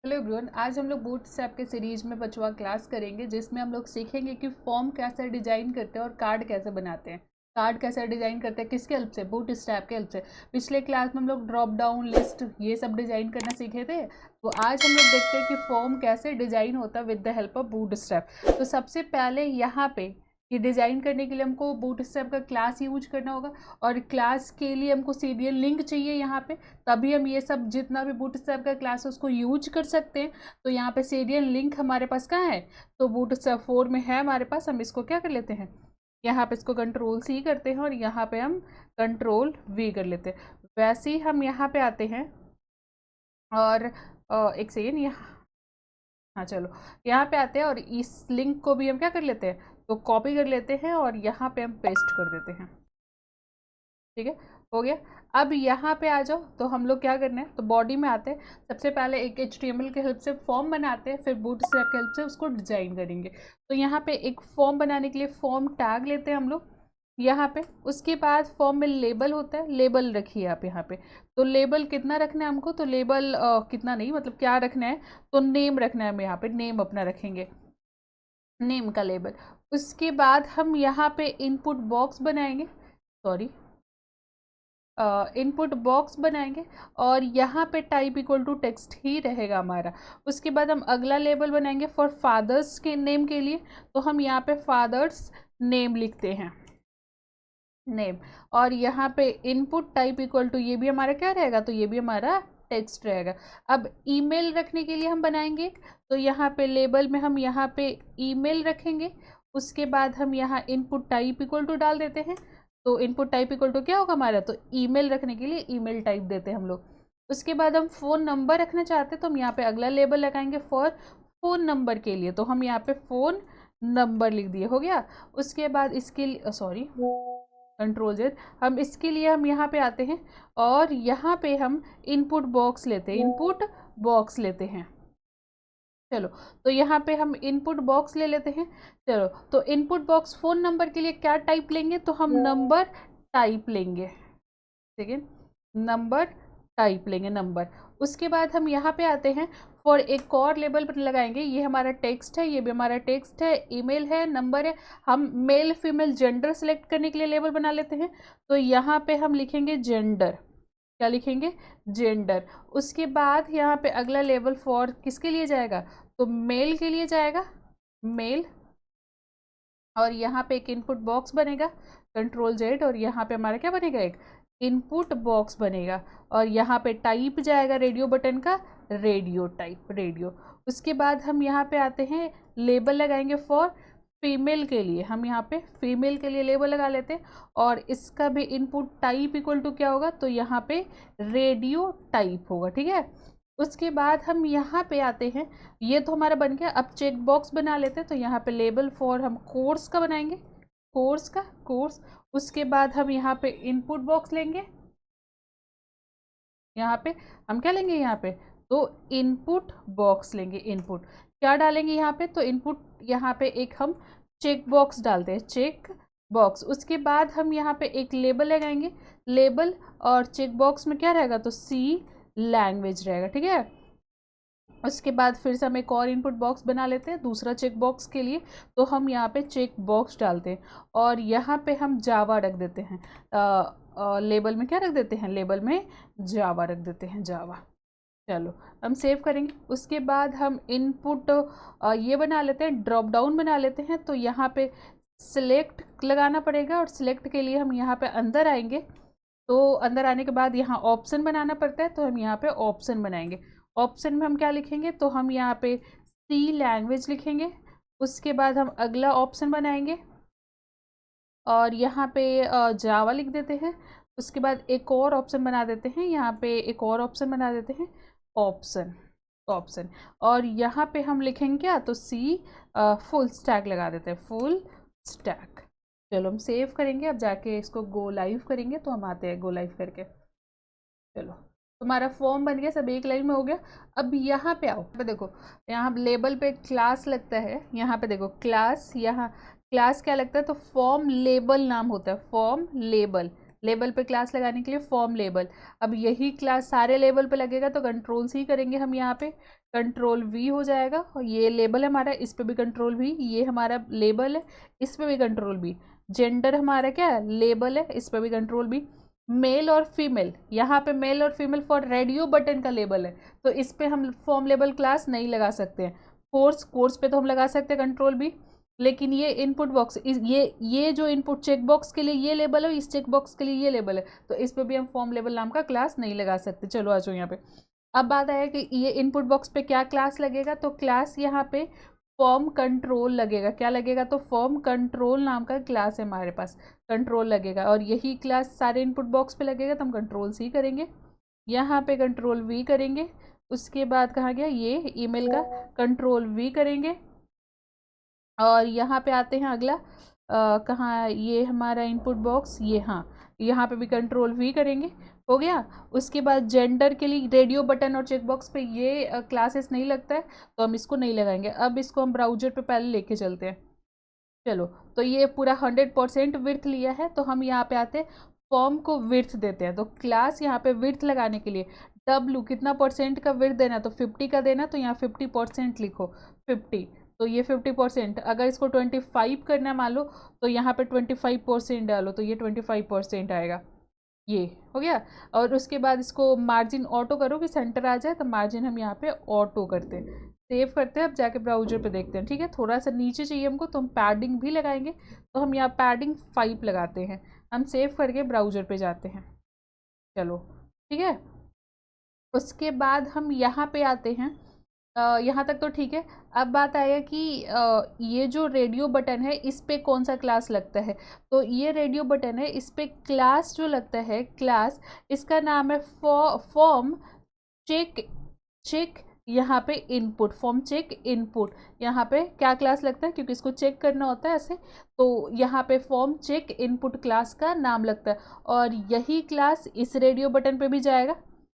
Hello everyone, आज हम लोग बूटस्ट्रैप के सीरीज में 5वां क्लास करेंगे जिसमें हम लोग सीखेंगे कि फॉर्म कैसे डिजाइन करते हैं और कार्ड कैसे बनाते हैं। कार्ड कैसे डिजाइन करते हैं, किसके हेल्प से? बूटस्ट्रैप के हेल्प से। पिछले क्लास में हम लोग ड्रॉप डाउन लिस्ट ये सब डिजाइन करना सीखे थे, तो आज हम लोग देखते हैं कि फॉर्म कैसे डिजाइन होता है with the help of bootstrap. तो सबसे पहले यहाँ पे ये डिज़ाइन करने के लिए हमको बूटस्ट्रैप का क्लास यूज करना होगा, और क्लास के लिए हमको सीरियल लिंक चाहिए यहाँ पे, तभी हम ये सब जितना भी बूटस्ट्रैप का क्लास है उसको यूज कर सकते हैं। तो यहाँ पे सीरियल लिंक हमारे पास कहाँ है? तो बूटस्ट्रैप 4 में है हमारे पास। हम इसको क्या कर लेते हैं, यहाँ पे इसको कंट्रोल C करते हैं और यहाँ पे हम कंट्रोल V कर लेते हैं। वैसे ही हम यहाँ पे आते हैं और एक सेकेंड, यहाँ, हाँ चलो, यहाँ पे आते हैं और इस लिंक को भी हम क्या कर लेते हैं, तो कॉपी कर लेते हैं और यहाँ पे हम पेस्ट कर देते हैं। ठीक है, हो गया। अब यहाँ पे आ जाओ, तो हम लोग क्या करना है, तो बॉडी में आते हैं। सबसे पहले एक HTML के हेल्प से फॉर्म बनाते हैं, फिर बूटस्ट्रैप के हेल्प से उसको डिजाइन करेंगे। तो यहाँ पे एक फॉर्म बनाने के लिए फॉर्म टैग लेते हैं हम लोग यहाँ पे। उसके बाद फॉर्म में लेबल होता है, लेबल रखिए आप यहाँ पे। तो लेबल कितना रखना है हमको, तो लेबल कितना नहीं, मतलब क्या रखना है, तो नेम रखना है। हम यहाँ पे नेम अपना रखेंगे, नेम का लेबल। उसके बाद हम यहाँ पे इनपुट बॉक्स बनाएंगे, सॉरी, इनपुट बॉक्स बनाएंगे और यहाँ पे टाइप इक्वल टू टेक्स्ट ही रहेगा हमारा। उसके बाद हम अगला लेबल बनाएंगे फॉर फादर्स के नेम के लिए, तो हम यहाँ पे फादर्स नेम लिखते हैं, नेम। और यहाँ पे इनपुट टाइप इक्वल टू, ये भी हमारा क्या रहेगा, तो ये भी हमारा टेक्स्ट रहेगा। अब ईमेल रखने के लिए हम बनाएंगे, तो यहाँ पे लेबल में हम यहाँ पे ईमेल रखेंगे। उसके बाद हम यहाँ इनपुट टाइप इक्वल टू डाल देते हैं, तो इनपुट टाइप इक्वल टू क्या होगा हमारा, तो ईमेल रखने के लिए ईमेल टाइप देते हैं हम लोग। उसके बाद हम फ़ोन नंबर रखना चाहते हैं, तो हम यहाँ पे अगला लेबल लगाएंगे फॉर फ़ोन नंबर के लिए, तो हम यहाँ पे फ़ोन नंबर लिख दिए, हो गया। उसके बाद इसके लिए सॉरी, कंट्रोल Z, हम इसके लिए हम यहाँ पे आते हैं और यहाँ पे हम इनपुट बॉक्स लेते हैं, इनपुट बॉक्स लेते हैं। चलो, तो यहाँ पे हम इनपुट बॉक्स ले लेते हैं। चलो, तो इनपुट बॉक्स फ़ोन नंबर के लिए क्या टाइप लेंगे, तो हम नंबर टाइप लेंगे, ठीक है, नंबर टाइप लेंगे, नंबर। उसके बाद हम यहाँ पे आते हैं फॉर एक और लेबल पर लगाएंगे। ये हमारा टेक्स्ट है, ये भी हमारा टेक्स्ट है, ईमेल है, नंबर है। हम मेल फीमेल जेंडर सेलेक्ट करने के लिए लेबल बना लेते हैं, तो यहाँ पे हम लिखेंगे जेंडर, क्या लिखेंगे, जेंडर। उसके बाद यहाँ पे अगला लेबल फॉर किसके लिए जाएगा, तो मेल के लिए जाएगा, मेल। और यहाँ पे एक इनपुट बॉक्स बनेगा, कंट्रोल Z, और यहाँ पे हमारा क्या बनेगा, एक इनपुट बॉक्स बनेगा। और यहाँ पे टाइप जाएगा रेडियो बटन का, रेडियो टाइप, रेडियो। उसके बाद हम यहाँ पे आते हैं, लेबल लगाएंगे फॉर फीमेल के लिए। हम यहाँ पे फीमेल के लिए लेबल लगा लेते हैं, और इसका भी इनपुट टाइप इक्वल टू क्या होगा, तो यहाँ पे रेडियो टाइप होगा, ठीक है। उसके बाद हम यहाँ पे आते हैं, ये तो हमारा बन गया। अब चेक बॉक्स बना लेते हैं, तो यहाँ पे लेबल फॉर हम कोर्स का बनाएंगे, कोर्स का, कोर्स। उसके बाद हम यहाँ पे इनपुट बॉक्स लेंगे, यहाँ पे हम क्या लेंगे, यहाँ पे तो इनपुट बॉक्स लेंगे। इनपुट क्या डालेंगे यहाँ पे, तो इनपुट यहाँ पे एक हम चेक बॉक्स डालते हैं, चेक बॉक्स। उसके बाद हम यहाँ पे एक लेबल लगाएंगे, लेबल, और चेक बॉक्स में क्या रहेगा, तो C लैंग्वेज रहेगा, ठीक है। उसके बाद फिर से हम एक और इनपुट बॉक्स बना लेते हैं दूसरा चेक बॉक्स के लिए, तो हम यहाँ पे चेक बॉक्स डालते हैं और यहाँ पे हम जावा रख देते हैं। लेबल में क्या रख देते हैं, लेबल में जावा रख देते हैं, जावा। चलो, हम सेव करेंगे। उसके बाद हम इनपुट ये बना लेते हैं, ड्रॉप डाउन बना लेते हैं। तो यहाँ पे सिलेक्ट लगाना पड़ेगा, और सिलेक्ट के लिए हम यहाँ पे अंदर आएंगे। तो अंदर आने के बाद यहाँ ऑप्शन बनाना पड़ता है, तो हम यहाँ पे ऑप्शन बनाएंगे। ऑप्शन में हम क्या लिखेंगे, तो हम यहाँ पे C लैंग्वेज लिखेंगे। उसके बाद हम अगला ऑप्शन बनाएंगे और यहाँ पे जावा लिख देते हैं। उसके बाद एक और ऑप्शन बना देते हैं, यहाँ पे एक और ऑप्शन बना देते हैं, ऑप्शन, ऑप्शन। और यहाँ पे हम लिखेंगे क्या, तो C फुल स्टैक लगा देते हैं, फुल स्टैक। चलो, हम सेव करेंगे। अब जाके इसको गो लाइव करेंगे, तो हम आते हैं गो लाइव करके। चलो, तुम्हारा फॉर्म बन गया, सब एक लाइन में हो गया। अब यहाँ पे आओ, पे देखो, यहाँ लेबल पे क्लास लगता है, यहाँ पे देखो क्लास, यहाँ क्लास क्या लगता है, तो फॉर्म लेबल नाम होता है, फॉर्म लेबल, लेबल पे क्लास लगाने के लिए फॉर्म लेबल। अब यही क्लास सारे लेबल पे लगेगा तो कंट्रोल सी करेंगे हम, यहाँ पे कंट्रोल वी हो जाएगा, और ये लेबल है हमारा, इस पे भी कंट्रोल वी, ये हमारा लेबल है, इस पे भी कंट्रोल वी। जेंडर हमारा क्या है, लेबल है, इस पे भी कंट्रोल वी। मेल और फीमेल, यहाँ पे मेल और फीमेल फॉर रेडियो बटन का लेबल है, तो इस पे हम फॉर्म लेबल क्लास नहीं लगा सकते हैं। कोर्स पे तो हम लगा सकते हैं कंट्रोल बी, लेकिन ये इनपुट बॉक्स, ये जो इनपुट चेक बॉक्स के लिए ये लेबल है, इस चेक बॉक्स के लिए ये लेबल है, तो इस पे भी हम फॉर्म लेबल नाम का क्लास नहीं लगा सकते। चलो आ जाओ यहाँ पे। अब बात आया कि ये इनपुट बॉक्स पे क्या क्लास लगेगा, तो क्लास यहाँ पे फॉर्म कंट्रोल लगेगा। क्या लगेगा, तो फॉर्म कंट्रोल नाम का क्लास है हमारे पास, कंट्रोल लगेगा, और यही क्लास सारे इनपुट बॉक्स पे लगेगा, तो हम कंट्रोल सी करेंगे, यहाँ पे कंट्रोल वी करेंगे। उसके बाद कहाँ गया, ये ईमेल का कंट्रोल वी करेंगे, और यहाँ पे आते हैं अगला, कहाँ ये हमारा इनपुट बॉक्स, ये हाँ, यहाँ पे भी कंट्रोल वी करेंगे, हो गया। उसके बाद जेंडर के लिए रेडियो बटन और चेक बॉक्स पे ये क्लासेस नहीं लगता है, तो हम इसको नहीं लगाएंगे। अब इसको हम ब्राउजर पे पहले लेके चलते हैं। चलो, तो ये पूरा 100% विड्थ लिया है, तो हम यहाँ पे आते हैं, फॉर्म को विड्थ देते हैं, तो क्लास यहाँ पे विड्थ लगाने के लिए W कितना परसेंट का विड्थ देना, तो 50 का देना, तो यहाँ 50% लिखो, 50, तो ये 50%। अगर इसको 25 करना मान लो, तो यहाँ पे 25% डालो, तो ये 25% आएगा, ये हो गया। और उसके बाद इसको मार्जिन ऑटो करो कि सेंटर आ जाए, तो मार्जिन हम यहाँ पे ऑटो करते हैं, सेव करते हैं। अब जाके ब्राउजर पे देखते हैं, ठीक है। थोड़ा सा नीचे चाहिए हमको, तो हम पैडिंग भी लगाएंगे, तो हम यहाँ पैडिंग 5 लगाते हैं। हम सेव करके ब्राउजर पे जाते हैं, चलो ठीक है। उसके बाद हम यहाँ पे आते हैं, यहाँ तक तो ठीक है। अब बात आया कि ये जो रेडियो बटन है इस पे कौन सा क्लास लगता है, तो ये रेडियो बटन है, इस पे क्लास जो लगता है, क्लास इसका नाम है फॉर्म चेक, चेक यहाँ पे इनपुट, फॉर्म चेक इनपुट। यहाँ पे क्या क्लास लगता है, क्योंकि इसको चेक करना होता है ऐसे, तो यहाँ पे फॉर्म चेक इनपुट क्लास का नाम लगता है, और यही क्लास इस रेडियो बटन पे भी जाएगा,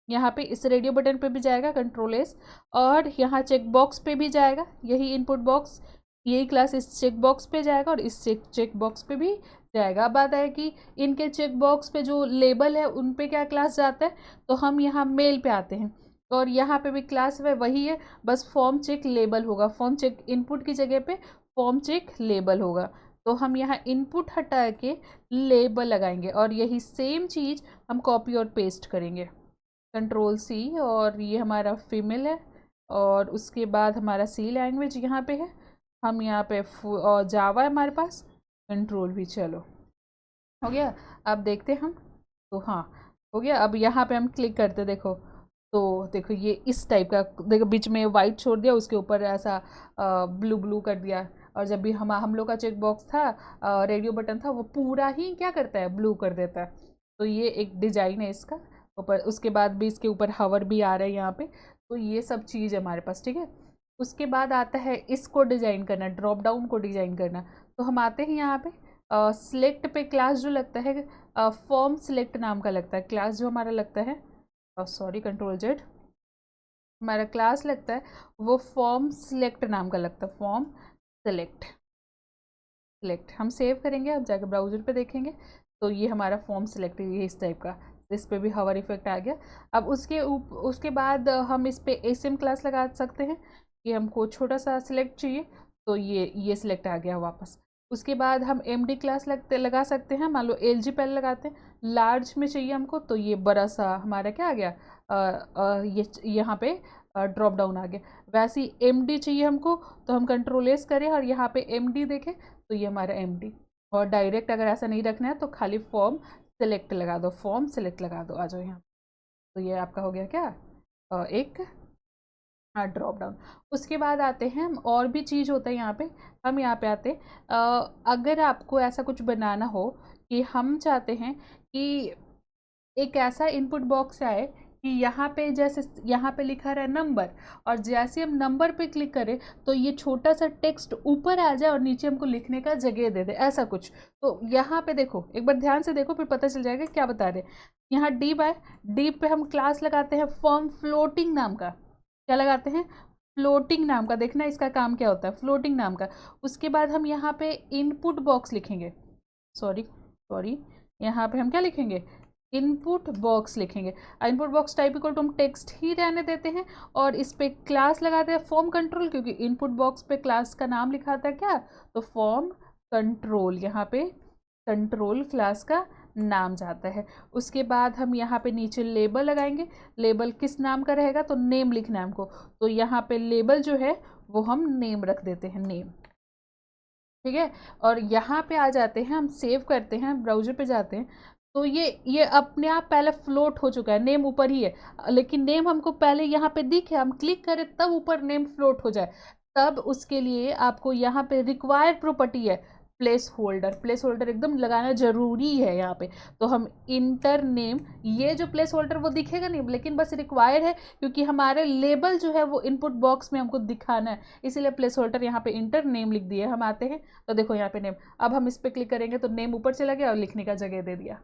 यहाँ पे इस रेडियो बटन पे भी जाएगा, कंट्रोल एस, और यहाँ चेक बॉक्स पे भी जाएगा, यही इनपुट बॉक्स, यही क्लास इस चेक बॉक्स पे जाएगा, और इस चेक बॉक्स पे भी जाएगा। अब बात है कि इनके चेक बॉक्स पे जो लेबल है उन पे क्या क्लास जाता है, तो हम यहाँ मेल पे आते हैं, और यहाँ पे भी क्लास वही है, बस फॉर्म चेक लेबल होगा, फॉर्म चेक इनपुट की जगह पे फॉर्म चेक लेबल होगा, तो हम यहाँ इनपुट हटा के लेबल लगाएंगे, और यही सेम चीज़ हम कॉपी और पेस्ट करेंगे, कंट्रोल सी, और ये हमारा फीमेल है, और उसके बाद हमारा सी लैंग्वेज यहाँ पे है, हम यहाँ पे और जावा है हमारे पास, कंट्रोल भी, चलो हो गया। अब देखते हम, तो हाँ हो गया। अब यहाँ पे हम क्लिक करते, देखो, तो देखो ये इस टाइप का, देखो बीच में वाइट छोड़ दिया, उसके ऊपर ऐसा ब्लू ब्लू कर दिया, और जब भी हम लोग का चेक बॉक्स था, रेडियो बटन था, वो पूरा ही क्या करता है, ब्लू कर देता है, तो ये एक डिजाइन है इसका ऊपर। उसके बाद भी इसके ऊपर हवर भी आ रहा है यहाँ पे, तो ये सब चीज़ है हमारे पास, ठीक है। उसके बाद आता है इसको डिज़ाइन करना, ड्रॉप डाउन को डिज़ाइन करना, तो हम आते हैं यहाँ पे सिलेक्ट पे, क्लास जो लगता है फॉर्म सिलेक्ट नाम का लगता है क्लास, जो हमारा लगता है, सॉरी कंट्रोल जेड, हमारा क्लास लगता है वो फॉर्म सिलेक्ट नाम का लगता है, फॉर्म सिलेक्ट, सिलेक्ट हम सेव करेंगे। अब जाकर ब्राउजर पे देखेंगे, तो ये हमारा फॉर्म सिलेक्ट, ये इस टाइप का, इस पे भी हवर इफेक्ट आ गया। अब उसके बाद हम इस पे एसएम क्लास लगा सकते हैं, कि हमको छोटा सा सिलेक्ट चाहिए, तो ये सिलेक्ट आ गया वापस। उसके बाद हम एमडी क्लास लगा सकते हैं, मान लो एलजी पेन लगाते हैं, लार्ज में चाहिए हमको, तो ये बड़ा सा हमारा क्या आ गया, ये यहाँ पे ड्रॉप डाउन आ गया। वैसे ही एमडी चाहिए हमको, तो हम कंट्रोल एस करें और यहाँ पे एमडी देखें, तो ये हमारा एमडी। और डायरेक्ट अगर ऐसा नहीं रखना है तो खाली फॉर्म सेलेक्ट लगा दो, फॉर्म सेलेक्ट लगा दो, आ जाओ यहाँ। तो ये आपका हो गया क्या, एक ड्रॉप डाउन। उसके बाद आते हैं हम, और भी चीज़ होता है यहाँ पे, हम यहाँ पे आते अगर आपको ऐसा कुछ बनाना हो कि हम चाहते हैं कि एक ऐसा इनपुट बॉक्स आए कि यहाँ पे, जैसे यहाँ पे लिखा रहा है नंबर, और जैसे हम नंबर पे क्लिक करें तो ये छोटा सा टेक्स्ट ऊपर आ जाए और नीचे हमको लिखने का जगह दे दे, ऐसा कुछ। तो यहाँ पे देखो, एक बार ध्यान से देखो, फिर पता चल जाएगा क्या बता रहे। यहाँ डी बाय डी पे हम क्लास लगाते हैं फॉर्म फ्लोटिंग नाम का, क्या लगाते हैं, फ्लोटिंग नाम का। देखना इसका काम क्या होता है, फ्लोटिंग नाम का। उसके बाद हम यहाँ पे इनपुट बॉक्स लिखेंगे, सॉरी यहाँ पे हम क्या लिखेंगे, इनपुट बॉक्स लिखेंगे। Input box type equal to हम टेक्स्ट ही रहने देते हैं और इस पे क्लास लगाते हैं फॉर्म कंट्रोल, क्योंकि इनपुट बॉक्स पे क्लास का नाम लिखा था क्या, तो फॉर्म कंट्रोल, यहाँ पे कंट्रोल क्लास का नाम जाता है। उसके बाद हम यहाँ पे नीचे लेबल लगाएंगे। लेबल किस नाम का रहेगा, तो नेम लिखना है हमको, तो यहाँ पे लेबल जो है वो हम नेम रख देते हैं, नेम, ठीक है। और यहाँ पे आ जाते हैं, हम सेव करते हैं, ब्राउजर पे जाते हैं, तो ये अपने आप पहले फ्लोट हो चुका है, नेम ऊपर ही है, लेकिन नेम हमको पहले यहाँ पे दिखे, हम क्लिक करें तब ऊपर नेम फ्लोट हो जाए, तब उसके लिए आपको यहाँ पे रिक्वायर्ड प्रॉपर्टी है प्लेस होल्डर। प्लेस होल्डर एकदम लगाना जरूरी है यहाँ पे। तो हम इंटर नेम, ये जो प्लेस होल्डर वो दिखेगा नहीं, लेकिन बस रिक्वायर्ड है, क्योंकि हमारे लेबल जो है वो इनपुट बॉक्स में हमको दिखाना है, इसीलिए प्लेस होल्डर यहाँ पे इंटर नेम लिख दिए। हम आते हैं तो देखो यहाँ पे नेम, अब हम इस पर क्लिक करेंगे तो नेम ऊपर चला गया और लिखने का जगह दे दिया।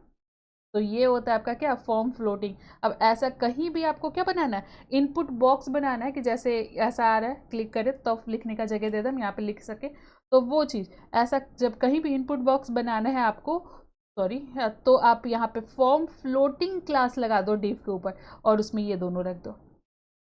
तो ये होता है आपका क्या, फॉर्म फ्लोटिंग। अब ऐसा कहीं भी आपको क्या बनाना है, इनपुट बॉक्स बनाना है कि जैसे ऐसा आ रहा है, क्लिक करें तो लिखने का जगह दे दें, हम यहाँ पे लिख सके, तो वो चीज़ ऐसा जब कहीं भी इनपुट बॉक्स बनाना है आपको, सॉरी, तो आप यहाँ पे फॉर्म फ्लोटिंग क्लास लगा दो डिव के ऊपर और उसमें ये दोनों रख दो।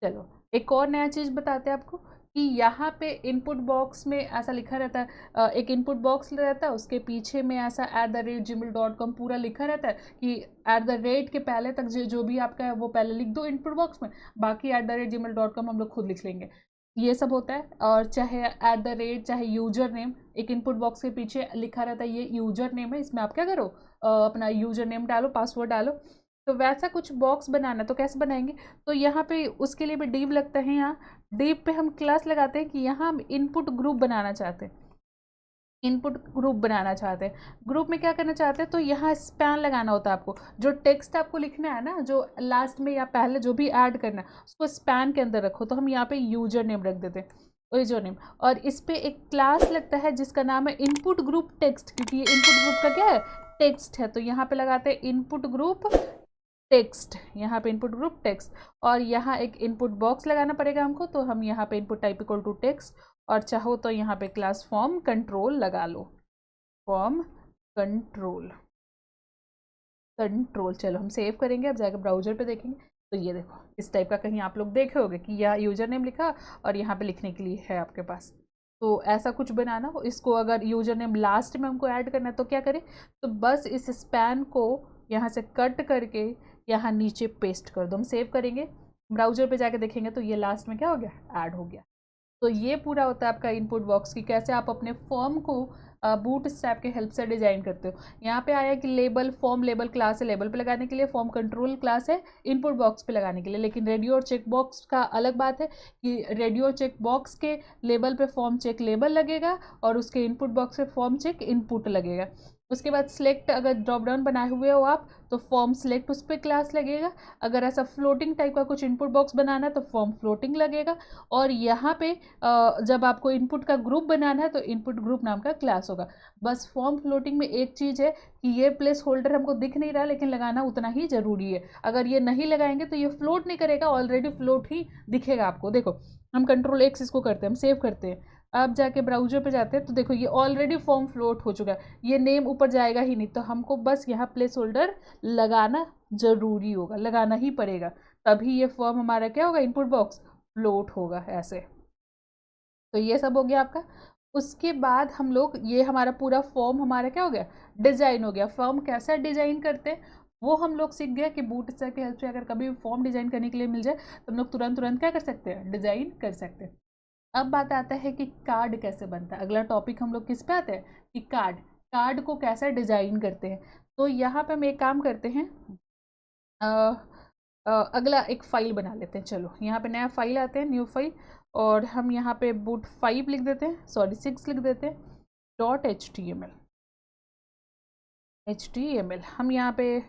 चलो एक और नया चीज़ बताते हैं आपको कि यहाँ पे इनपुट बॉक्स में ऐसा लिखा रहता है, एक इनपुट बॉक्स रहता है, उसके पीछे में ऐसा @gmail.com पूरा लिखा रहता है कि @ के पहले तक जो भी आपका है वो पहले लिख दो इनपुट बॉक्स में, बाकी @gmail.com हम लोग खुद लिख लेंगे, ये सब होता है। और चाहे चाहे यूजर नेम, एक इनपुट बॉक्स के पीछे लिखा रहता है ये यूजर नेम है, इसमें आप क्या करो, अपना यूजर नेम डालो, पासवर्ड डालो। तो वैसा कुछ बॉक्स बनाना, तो कैसे बनाएंगे, तो यहाँ पे उसके लिए भी डिव लगता है। यहाँ डिव पे हम क्लास लगाते हैं कि यहाँ हम इनपुट ग्रुप बनाना चाहते हैं, इनपुट ग्रुप बनाना चाहते हैं। ग्रुप में क्या करना चाहते हैं, तो यहाँ स्पैन लगाना होता है आपको, जो टेक्स्ट आपको लिखना है ना, जो लास्ट में या पहले जो भी ऐड करना है उसको स्पैन के अंदर रखो। तो हम यहाँ पे यूजर नेम रख देते हैं, यूजर नेम, और इस पे एक क्लास लगता है जिसका नाम है इनपुट ग्रुप टेक्स्ट, क्योंकि ये इनपुट ग्रुप का क्या है, टेक्स्ट है। तो यहाँ पे लगाते हैं इनपुट ग्रुप टेक्स्ट, यहाँ पे इनपुट ग्रुप टेक्स्ट, और यहाँ एक इनपुट बॉक्स लगाना पड़ेगा हमको, तो हम यहाँ पे input type equal to text, और चाहो तो यहाँ पे क्लास फॉर्म कंट्रोल लगा लो, फॉर्म कंट्रोल, कंट्रोल। चलो हम सेव करेंगे, अब जाकर ब्राउजर पे देखेंगे, तो ये देखो इस टाइप का कहीं आप लोग देखे होंगे कि यह यूजर नेम लिखा और यहाँ पे लिखने के लिए है आपके पास। तो ऐसा कुछ बनाना हो, इसको अगर यूजर नेम लास्ट में हमको ऐड करना है तो क्या करें, तो बस इस स्पैन को यहाँ से कट करके यहाँ नीचे पेस्ट कर दो। हम सेव करेंगे, ब्राउजर पे जाके देखेंगे तो ये लास्ट में क्या हो गया, ऐड हो गया। तो ये पूरा होता है आपका इनपुट बॉक्स की कैसे आप अपने फॉर्म को बूट स्ट्रैप के हेल्प से डिजाइन करते हो। यहाँ पे आया कि लेबल, फॉर्म लेबल क्लास है लेबल पे लगाने के लिए, फॉर्म कंट्रोल क्लास है इनपुट बॉक्स पे लगाने के लिए, लेकिन रेडियो और चेक बॉक्स का अलग बात है कि रेडियो चेक बॉक्स के लेबल पे फॉर्म चेक लेबल लगेगा और उसके इनपुट बॉक्स पे फॉर्म चेक इनपुट लगेगा। उसके बाद सिलेक्ट, अगर ड्रॉप डाउन बनाए हुए हो आप तो फॉर्म सिलेक्ट उस पर क्लास लगेगा। अगर ऐसा फ्लोटिंग टाइप का कुछ इनपुट बॉक्स बनाना है तो फॉर्म फ्लोटिंग लगेगा। और यहाँ पे जब आपको इनपुट का ग्रुप बनाना है तो इनपुट ग्रुप नाम का क्लास होगा। बस फॉर्म फ्लोटिंग में एक चीज़ है कि ये प्लेस होल्डर हमको दिख नहीं रहा, लेकिन लगाना उतना ही ज़रूरी है। अगर ये नहीं लगाएंगे तो ये फ्लोट नहीं करेगा, ऑलरेडी फ्लोट ही दिखेगा आपको। देखो हम Ctrl+X इसको करते हैं, हम सेव करते हैं, अब जाके ब्राउजर पे जाते हैं तो देखो ये ऑलरेडी फॉर्म फ्लोट हो चुका है, ये नेम ऊपर जाएगा ही नहीं, तो हमको बस यहाँ प्लेस होल्डर लगाना ज़रूरी होगा, लगाना ही पड़ेगा, तभी ये फॉर्म हमारा क्या होगा, इनपुट बॉक्स फ्लोट होगा ऐसे। तो ये सब हो गया आपका। उसके बाद हम लोग, ये हमारा पूरा फॉर्म हमारा क्या हो गया, डिजाइन हो गया। फॉर्म कैसा डिजाइन करते हैं वो हम लोग सीख गए कि बूटस्ट्रैप की हेल्प से अगर कभी फॉर्म डिजाइन करने के लिए मिल जाए तो हम लोग तुरंत तुरंत क्या कर सकते हैं, डिजाइन कर सकते हैं। अब बात आता है कि कार्ड कैसे बनता है। अगला टॉपिक हम लोग किस पे आते हैं कि कार्ड, कार्ड को कैसे डिजाइन करते हैं। तो यहाँ पे हम एक काम करते हैं, अगला एक फाइल बना लेते हैं। चलो यहाँ पे नया फाइल आते हैं, न्यू फाइल, और हम यहाँ पे बूट 5 लिख देते हैं, सॉरी 6 लिख देते हैं, .html, हम यहाँ पे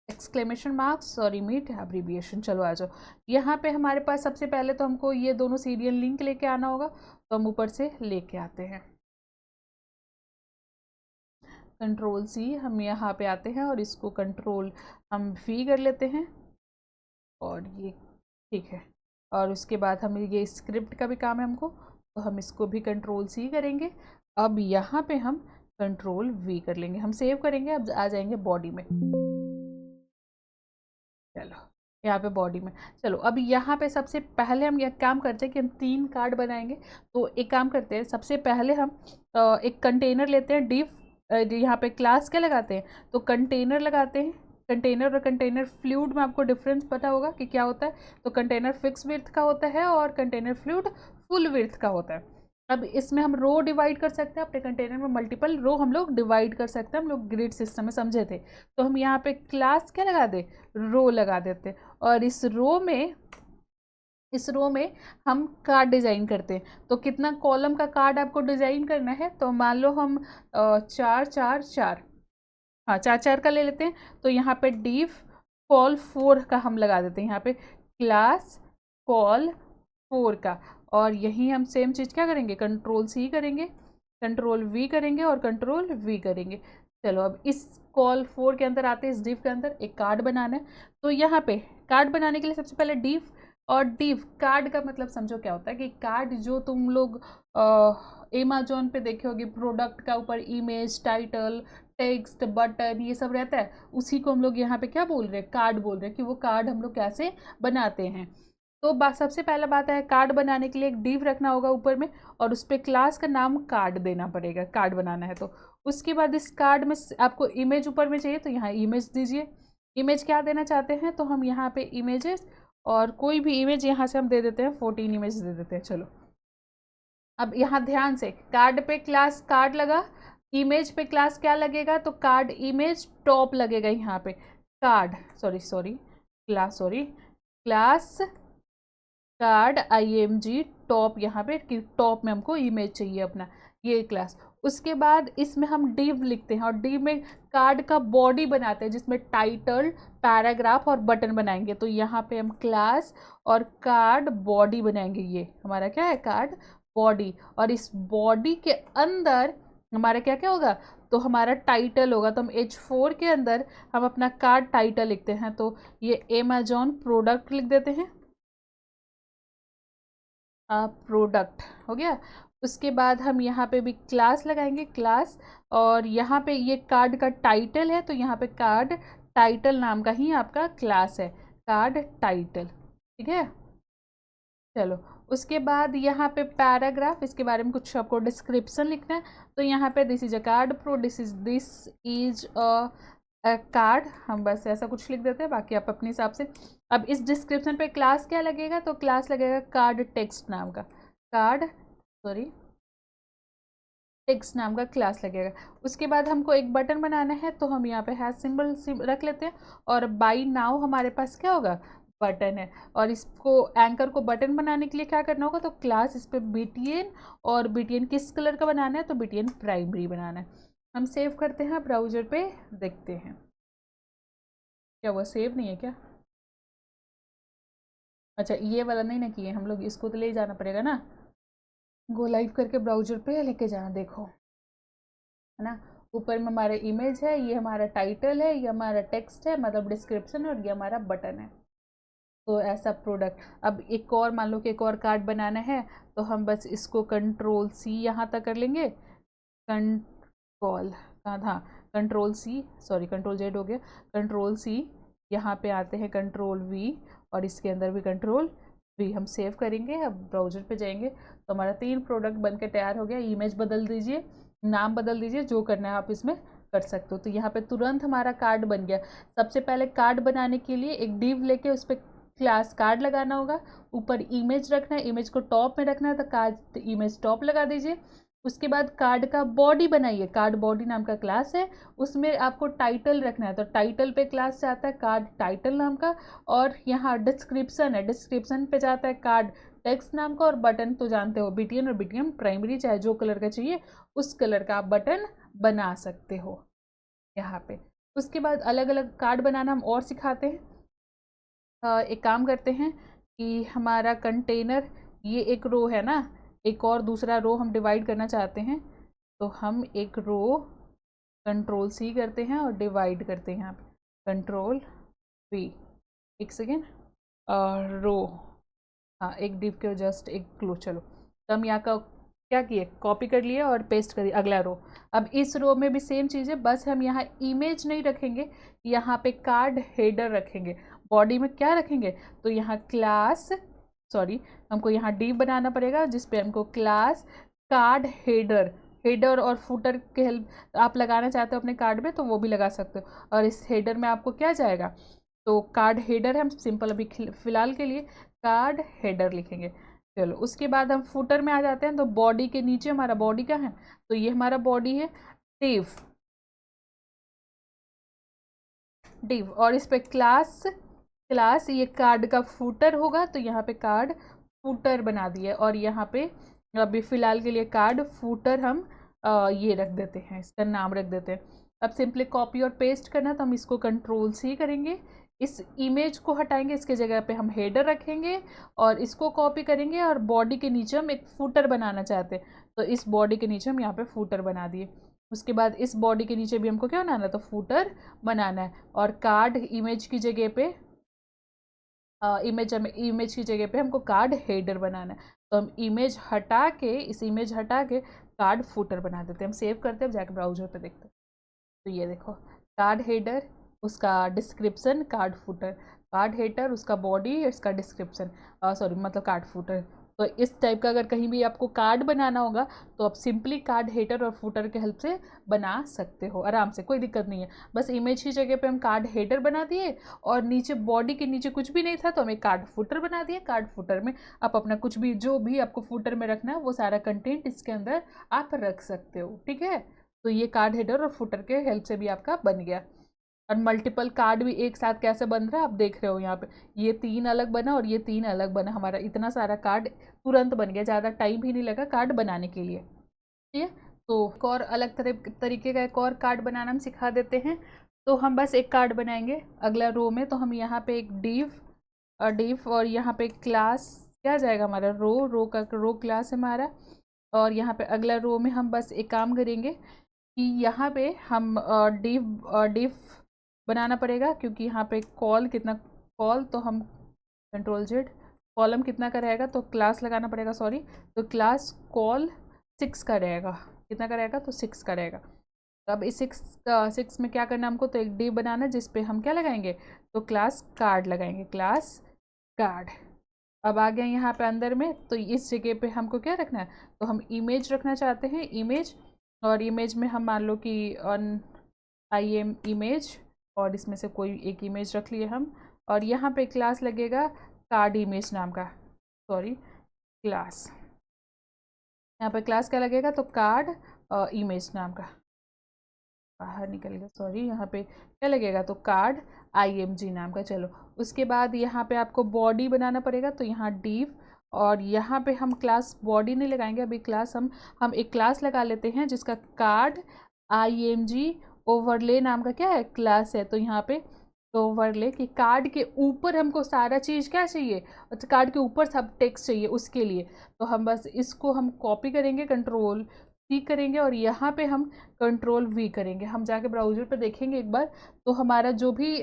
एक्सक्लेमेशन मार्क्स और इमीट एब्रीविएशन। चलो आ जाओ, यहाँ पे हमारे पास सबसे पहले तो हमको ये दोनों सीरियल लिंक लेके आना होगा, तो हम ऊपर से लेके आते हैं, Ctrl+C, हम यहाँ पे आते हैं और इसको हम V कर लेते हैं, और ये ठीक है। और उसके बाद हम ये स्क्रिप्ट का भी काम है हमको, तो हम इसको भी Ctrl+C करेंगे। अब यहाँ पे हम कंट्रोल वी कर लेंगे, हम सेव करेंगे। अब आ जाएंगे बॉडी में, चलो यहाँ पे बॉडी में। चलो अब यहाँ पे सबसे पहले हम ये काम करते हैं कि हम 3 कार्ड बनाएंगे। तो एक काम करते हैं, सबसे पहले हम एक कंटेनर लेते हैं, डिव यहाँ पे क्लास क्या लगाते हैं, तो कंटेनर लगाते हैं। कंटेनर और कंटेनर फ्लूइड में आपको डिफरेंस पता होगा कि क्या होता है। तो कंटेनर फिक्स विड्थ का होता है और कंटेनर फ्लूइड फुल विड्थ का होता है। अब इसमें हम रो डिवाइड कर सकते हैं, अपने कंटेनर में मल्टीपल रो हम लोग डिवाइड कर सकते हैं, हम लोग ग्रिड सिस्टम में समझे थे। तो हम यहाँ पे क्लास क्या लगा दे, रो लगा देते, और इस रो में हम कार्ड डिजाइन करते हैं। तो कितना कॉलम का कार्ड आपको डिजाइन करना है, तो मान लो हम 4 4 4, हाँ 4 4 का ले लेते हैं। तो यहाँ पे डिव कॉल 4 का हम लगा देते हैं, यहाँ पे क्लास कॉल 4 का। और यही हम सेम चीज़ क्या करेंगे, कंट्रोल सी करेंगे, कंट्रोल वी करेंगे और कंट्रोल वी करेंगे। चलो अब इस कॉल 4 के अंदर आते हैं, इस डिव के अंदर एक कार्ड बनाना है। तो यहाँ पे कार्ड बनाने के लिए सबसे पहले डिव, और डिव कार्ड का मतलब समझो क्या होता है कि कार्ड जो तुम लोग अमेजोन पे देखे होगे, प्रोडक्ट का ऊपर इमेज, टाइटल, टेक्स्ट, बटन, ये सब रहता है, उसी को हम लोग यहाँ पे क्या बोल रहे हैं, कार्ड बोल रहे हैं, कि वो कार्ड हम लोग कैसे बनाते हैं। तो सबसे पहला बात है, कार्ड बनाने के लिए एक डिव रखना होगा ऊपर में, और उस पर क्लास का नाम कार्ड देना पड़ेगा, कार्ड बनाना है तो। उसके बाद इस कार्ड में आपको इमेज ऊपर में चाहिए, तो यहाँ इमेज दीजिए। इमेज क्या देना चाहते हैं, तो हम यहाँ पे इमेजेस, और कोई भी इमेज यहाँ से हम दे देते हैं, 14 इमेज दे देते हैं। चलो अब यहाँ ध्यान से, कार्ड पे क्लास कार्ड लगा, इमेज पे क्लास क्या लगेगा, तो कार्ड इमेज टॉप लगेगा यहाँ पे, card class card IMG top, यहाँ पे टॉप में हमको इमेज चाहिए अपना, ये क्लास। उसके बाद इसमें हम डिव लिखते हैं, और डिव में कार्ड का बॉडी बनाते हैं, जिसमें टाइटल, पैराग्राफ और बटन बनाएंगे। तो यहाँ पे हम क्लास और कार्ड बॉडी बनाएंगे, ये हमारा क्या है, कार्ड बॉडी। और इस बॉडी के अंदर हमारा क्या क्या होगा, तो हमारा टाइटल होगा। तो हम H4 के अंदर हम अपना कार्ड टाइटल लिखते हैं, तो ये अमेजॉन प्रोडक्ट लिख देते हैं, प्रोडक्ट हो गया। उसके बाद हम यहाँ पे भी क्लास लगाएंगे, क्लास, और यहाँ पे ये कार्ड का टाइटल है, तो यहाँ पे कार्ड टाइटल नाम का ही आपका क्लास है, कार्ड टाइटल, ठीक है। चलो उसके बाद यहाँ पे पैराग्राफ, इसके बारे में कुछ आपको डिस्क्रिप्शन लिखना है। तो यहाँ पे this is a card pro, this is a card, हम बस ऐसा कुछ लिख देते हैं, बाकी आप अपने हिसाब से। अब इस डिस्क्रिप्शन पे क्लास क्या लगेगा, तो क्लास लगेगा कार्ड टेक्स्ट नाम का, टेक्स्ट नाम का क्लास लगेगा। उसके बाद हमको एक बटन बनाना है, तो हम यहाँ पे हैश सिंबल रख लेते हैं, और बाई नाउ हमारे पास क्या होगा, बटन है। और इसको एंकर को बटन बनाने के लिए क्या करना होगा, तो क्लास इस पर BTN, और BTN किस कलर का बनाना है, तो BTN प्राइमरी बनाना है। हम सेव करते हैं, ब्राउजर पे देखते हैं क्या हुआ, सेव नहीं है क्या, अच्छा ये वाला नहीं ना किए हम लोग, इसको तो ले जाना पड़ेगा ना, गो लाइव करके ब्राउजर पे लेके जाना, देखो है ना। ऊपर में हमारा इमेज है, ये हमारा टाइटल है, ये हमारा टेक्स्ट है, मतलब डिस्क्रिप्शन है, और ये हमारा बटन है। तो ऐसा प्रोडक्ट। अब एक और मान लो कि एक और कार्ड बनाना है, तो हम बस इसको कंट्रोल C यहाँ तक कर लेंगे, कंट्रोल कहाँ था, control C, sorry control Z हो गया, कंट्रोल C, यहाँ पे आते हैं कंट्रोल V, और इसके अंदर भी कंट्रोल V। हम सेव करेंगे, अब ब्राउजर पे जाएंगे, तो हमारा 3 प्रोडक्ट बन के तैयार हो गया। इमेज बदल दीजिए, नाम बदल दीजिए, जो करना है आप इसमें कर सकते हो। तो यहाँ पे तुरंत हमारा कार्ड बन गया। सबसे पहले कार्ड बनाने के लिए एक डिव लेके उस पर क्लास कार्ड लगाना होगा, ऊपर इमेज रखना है, इमेज को टॉप में रखना है, तो कार्ड इमेज टॉप लगा दीजिए। उसके बाद कार्ड का बॉडी बनाइए, कार्ड बॉडी नाम का क्लास है, उसमें आपको टाइटल रखना है, तो टाइटल पे क्लास जाता है कार्ड टाइटल नाम का। और यहाँ डिस्क्रिप्शन है, डिस्क्रिप्शन पे जाता है कार्ड टेक्स्ट नाम का। और बटन तो जानते हो BTN और BTN प्राइमरी, चाहे जो कलर का चाहिए उस कलर का आप बटन बना सकते हो यहाँ पे। उसके बाद अलग अलग कार्ड बनाना हम और सिखाते हैं। एक काम करते हैं कि हमारा कंटेनर, ये एक रो है ना, एक और दूसरा रो हम डिवाइड करना चाहते हैं, तो हम एक रो कंट्रोल C करते हैं और डिवाइड करते हैं यहाँ पे कंट्रोल V, एक सेकेंड, और रो, हाँ एक डिव के जस्ट एक क्लो। चलो तो हम यहाँ का क्या किए, कॉपी कर लिए और पेस्ट कर दिए अगला रो। अब इस रो में भी सेम चीज़ है, बस हम यहाँ इमेज नहीं रखेंगे, यहाँ पे कार्ड हेडर रखेंगे। बॉडी में क्या रखेंगे, तो यहाँ क्लास, सॉरी हमको यहाँ डिव बनाना पड़ेगा जिसपे हमको क्लास कार्ड हेडर, हेडर और फुटर के हेल्प आप लगाना चाहते हो अपने कार्ड में तो वो भी लगा सकते हो। और इस हेडर में आपको क्या जाएगा, तो कार्ड हेडर है, हम सिंपल अभी फिलहाल के लिए कार्ड हेडर लिखेंगे। चलो उसके बाद हम फुटर में आ जाते हैं। तो बॉडी के नीचे हमारा बॉडी का है, तो ये हमारा बॉडी है डिव, डिव और इस पे क्लास, क्लास ये कार्ड का फुटर होगा, तो यहाँ पे कार्ड फुटर बना दिए। और यहाँ पे अभी फिलहाल के लिए कार्ड फुटर हम ये रख देते हैं, इसका नाम रख देते हैं। अब सिंपली कॉपी और पेस्ट करना, तो हम इसको कंट्रोल सी करेंगे, इस इमेज को हटाएंगे, इसके जगह पे हम हेडर रखेंगे और इसको कॉपी करेंगे और बॉडी के नीचे हम एक फुटर बनाना चाहते हैं, तो इस बॉडी के नीचे हम यहाँ पे फुटर बना दिए। उसके बाद इस बॉडी के नीचे भी हमको क्या बनाना है, तो फुटर बनाना है। और कार्ड इमेज की जगह पे इमेज की जगह पे हमको कार्ड हेडर बनाना है, तो हम इमेज हटा के, इस इमेज हटा के कार्ड फुटर बना देते हैं। हम सेव करते हैं, जाके ब्राउजर पे देखते हैं। तो ये देखो कार्ड हेडर, उसका description, card footer, card header उसका बॉडी, इसका डिस्क्रिप्शन, सॉरी मतलब कार्ड फुटर। तो इस टाइप का अगर कहीं भी आपको कार्ड बनाना होगा तो आप सिंपली कार्ड हेडर और फुटर के हेल्प से बना सकते हो आराम से, कोई दिक्कत नहीं है। बस इमेज की जगह पे हम कार्ड हेडर बना दिए और नीचे बॉडी के नीचे कुछ भी नहीं था तो हमें कार्ड फुटर बना दिए। कार्ड फुटर में आप अपना कुछ भी, जो भी आपको फुटर में रखना है वो सारा कंटेंट इसके अंदर आप रख सकते हो, ठीक है। तो ये कार्ड हेडर और फुटर के हेल्प से भी आपका बन गया। और मल्टीपल कार्ड भी एक साथ कैसे बन रहा है आप देख रहे हो, यहाँ पे ये 3 अलग बना और ये 3 अलग बना, हमारा इतना सारा कार्ड तुरंत बन गया, ज़्यादा टाइम भी नहीं लगा कार्ड बनाने के लिए, ठीक है। तो एक और अलग तरीके का एक और कार्ड बनाना हम सिखा देते हैं। तो हम बस एक कार्ड बनाएंगे अगला रो में, तो हम यहाँ पे एक डिव और यहाँ पे क्लास क्या जाएगा हमारा, रो क्लास है हमारा। और यहाँ पे अगला रो में हम बस एक काम करेंगे कि यहाँ पे हम डिव बनाना पड़ेगा, क्योंकि यहाँ पे कॉल कितना, कॉल तो हम कंट्रोल जेड, कॉलम कितना का रहेगा तो क्लास लगाना पड़ेगा, सॉरी, तो क्लास कॉल 6 का रहेगा, कितना का रहेगा तो 6 का रहेगा। तो अब इस 6 में क्या करना हमको, तो एक डिव बनाना है जिसपे हम क्या लगाएंगे, तो क्लास कार्ड लगाएंगे, क्लास कार्ड। अब आ गए यहाँ पे अंदर में, तो इस जगह पे हमको क्या रखना है, तो हम इमेज रखना चाहते हैं, इमेज। और इमेज में हम मान लो कि आई एम इमेज, और इसमें से कोई एक इमेज रख लिए हम। और यहाँ पे क्लास लगेगा कार्ड इमेज नाम का, सॉरी क्लास, यहाँ पे क्लास क्या लगेगा, तो कार्ड इमेज नाम का, बाहर निकल गया सॉरी, यहाँ पे क्या लगेगा, तो कार्ड IMG नाम का। चलो उसके बाद यहाँ पे आपको बॉडी बनाना पड़ेगा, तो यहाँ डिव, और यहाँ पे हम क्लास बॉडी नहीं लगाएंगे अभी, क्लास हम एक क्लास लगा लेते हैं जिसका कार्ड IMG ओवरले नाम का क्या है, क्लास है। तो यहाँ पे ओवरले कि कार्ड के ऊपर हमको सारा चीज़ क्या चाहिए, कार्ड के ऊपर सब टेक्स्ट चाहिए, उसके लिए तो हम बस इसको हम कॉपी करेंगे, कंट्रोल C करेंगे और यहाँ पे हम कंट्रोल V करेंगे। हम जाके ब्राउज़र पे देखेंगे एक बार, तो हमारा जो भी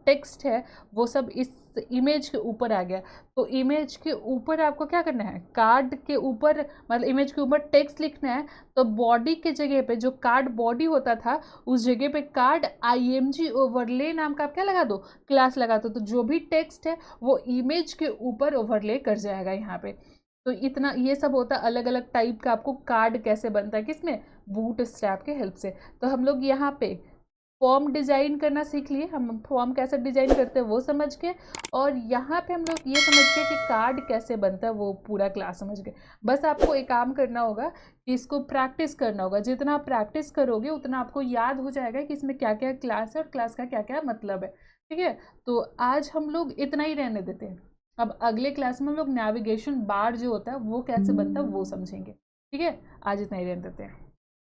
टेक्स्ट है वो सब इस इमेज के ऊपर आ गया। तो इमेज के ऊपर आपको क्या करना है, कार्ड के ऊपर मतलब इमेज के ऊपर टेक्स्ट लिखना है, तो बॉडी के जगह पे जो कार्ड बॉडी होता था उस जगह पे कार्ड IMG ओवरले नाम का आप क्या लगा दो, क्लास लगा दो, तो जो भी टेक्स्ट है वो इमेज के ऊपर ओवरले कर जाएगा यहाँ पे। तो इतना ये सब होता है, अलग अलग टाइप का आपको कार्ड कैसे बनता है, किसमें, बूटस्ट्रैप के हेल्प से। तो हम लोग यहाँ पे फॉर्म डिजाइन करना सीख लिए, हम फॉर्म कैसे डिजाइन करते हैं वो समझ के, और यहाँ पे हम लोग ये समझ के कि कार्ड कैसे बनता है वो पूरा क्लास समझ गए। बस आपको एक काम करना होगा कि इसको प्रैक्टिस करना होगा, जितना आप प्रैक्टिस करोगे उतना आपको याद हो जाएगा कि इसमें क्या क्या क्लास है और क्लास का क्या क्या मतलब है, ठीक है। तो आज हम लोग इतना ही रहने देते हैं, अब अगले क्लास में हम लोग नेविगेशन बार जो होता है वो कैसे बनता है वो समझेंगे, ठीक है। आज इतना ही रहने देते हैं।